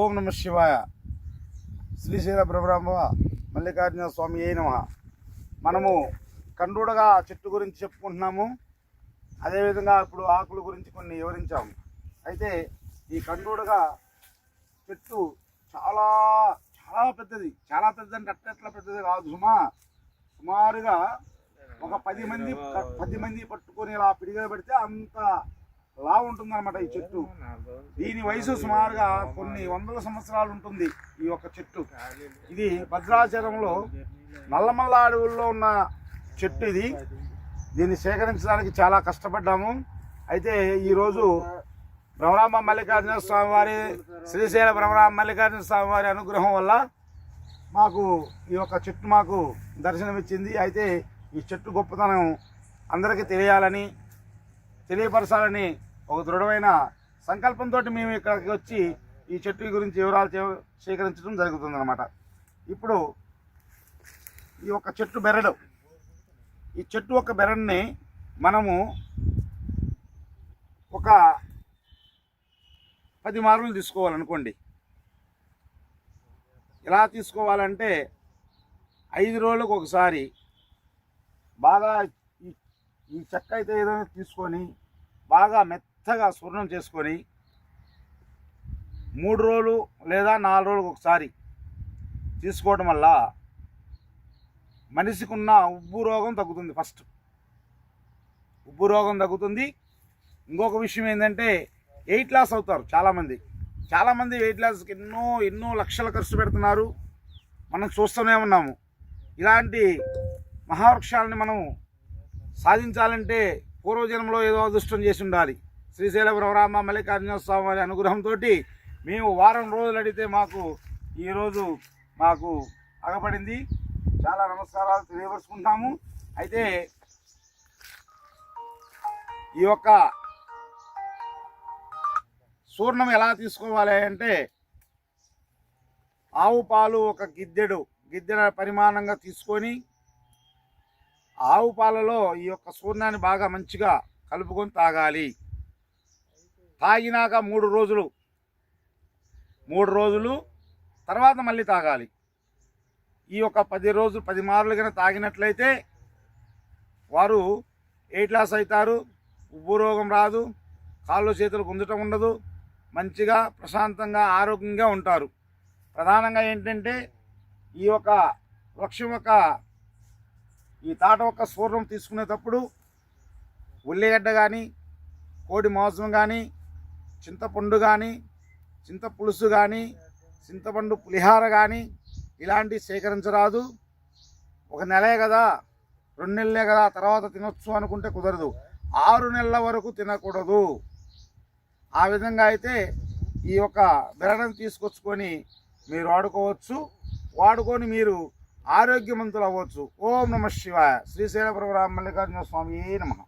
ఓం నమ శివాయ. శ్రీశైల బ్రహ్మ మల్లికార్జున స్వామి ఏ నమః. మనము కండుడగా చెట్టు గురించి చెప్పుకుంటున్నాము. అదేవిధంగా ఇప్పుడు ఆకుల గురించి కొన్ని వివరించాము. అయితే ఈ కండుడగా చెట్టు చాలా చాలా పెద్దది. చాలా పెద్దది అంటే అట్లా పెద్దది కాదు సుమారుగా ఒక 10 మంది పట్టుకొని ఇలా పిడిగా పెడితే అంత లా ఉంటుందన్నమాట ఈ చెట్టు. దీని వయసు సుమారుగా కొన్ని వందల సంవత్సరాలు ఉంటుంది ఈ యొక్క చెట్టు. ఇది భద్రాచలంలో నల్లమల్ల అడవుల్లో ఉన్న చెట్టు ఇది. దీన్ని సేకరించడానికి చాలా కష్టపడ్డాము. అయితే ఈరోజు బ్రహ్మరాంబ మల్లికార్జున స్వామివారి శ్రీశైల బ్రహ్మరాంబ మల్లికార్జున స్వామివారి అనుగ్రహం వల్ల మాకు ఈ యొక్క చెట్టు మాకు దర్శనమిచ్చింది. అయితే ఈ చెట్టు గొప్పతనం అందరికీ తెలియపరచాలని ఒక దృఢమైన సంకల్పంతో మేము ఇక్కడికి వచ్చి ఈ చెట్టు గురించి వివరాలు సేకరించడం జరుగుతుందన్నమాట. ఇప్పుడు ఈ యొక్క చెట్టు బెరడు, ఈ చెట్టు ఒక బెరడుని మనము ఒక 10 మార్లు తీసుకోవాలనుకోండి. ఎలా తీసుకోవాలంటే 5 రోజులకు ఒకసారి బాగా ఈ చెక్క అయితే ఏదైనా తీసుకొని బాగా మెత్తగా చూర్ణం చేసుకొని 3 రోజులు లేదా 4 రోజులకు ఒకసారి తీసుకోవడం వల్ల మనిషికి ఉన్న ఉబ్బు రోగం తగ్గుతుంది. ఫస్ట్ ఉబ్బు రోగం తగ్గుతుంది. ఇంకొక విషయం ఏంటంటే వెయిట్ లాస్ అవుతారు చాలామంది వెయిట్ లాస్కి ఎన్నో లక్షలు ఖర్చు పెడుతున్నారు. మనం చూస్తూనే ఉన్నాము. ఇలాంటి మహావృక్షాలని మనం సాధించాలంటే పూర్వజన్మలో ఏదో అదృష్టం చేసి ఉండాలి. శ్రీశైల బ్రహ్మరాంబ మల్లికార్జున స్వామి వారి అనుగ్రహంతో మేము వారం రోజులు అడిగితే ఈరోజు మాకు అగపడింది. చాలా నమస్కారాలు తెలియపరుచుకుంటాము. అయితే ఈ యొక్క చూర్ణం ఎలా తీసుకోవాలి అంటే ఆవు పాలు ఒక గిద్దెడ పరిమాణంగా తీసుకొని ఆవు పాలలో ఈ యొక్క చూర్ణాన్ని బాగా మంచిగా కలుపుకొని తాగాలి. తాగినాక 3 రోజులు తర్వాత మళ్ళీ తాగాలి. ఈ యొక్క 10 మార్లు కన్నా తాగినట్లయితే వారు వెయిట్ లాస్ అవుతారు. ఉబ్బు రోగం రాదు, కాళ్ళు చేతులు గుంజటం ఉండదు, మంచిగా ప్రశాంతంగా ఆరోగ్యంగా ఉంటారు. ప్రధానంగా ఏంటంటే ఈ యొక్క వృక్షం యొక్క ఈ తాట యొక్క చూర్ణం తీసుకునేటప్పుడు ఉల్లిగడ్డ కానీ, కోడి మాంసం కానీ, చింతపండు కానీ, చింతపులుసు కానీ, చింతపండు పులిహార కానీ ఇలాంటివి సేకరించరాదు. 1 నెలే కదా, 2 నెలలే కదా తర్వాత తినొచ్చు అనుకుంటే కుదరదు. 6 నెలల వరకు తినకూడదు. ఆ విధంగా అయితే ఈ యొక్క బెరడును తీసుకొచ్చుకొని మీరు వాడుకొని మీరు ఆరోగ్యవంతులు అవ్వచ్చు. ఓం నమ శివాయ. శ్రీశైల బ్రహ్మరాంబ మల్లికార్జున స్వామి నమః.